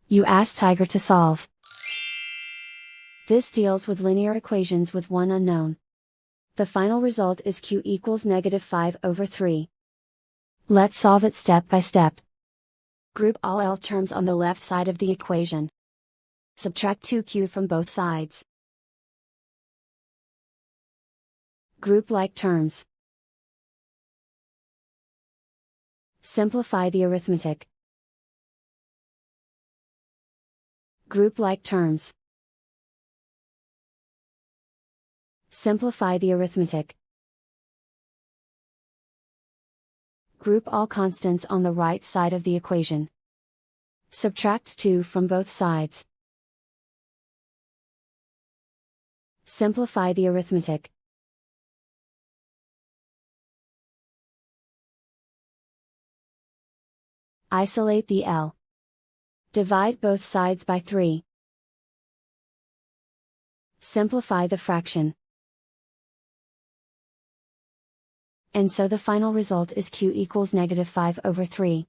You ask Tiger to solve. This deals with linear equations with one unknown. The final result is q equals -5/3. Let's solve it step by step. Group all L terms on the left side of the equation. Subtract 2q from both sides. Group like terms. Simplify the arithmetic. Group like terms. Simplify the arithmetic. Group all constants on the right side of the equation. Subtract 2 from both sides. Simplify the arithmetic. Isolate the L. Divide both sides by 3. Simplify the fraction. And so the final result is q equals -5/3.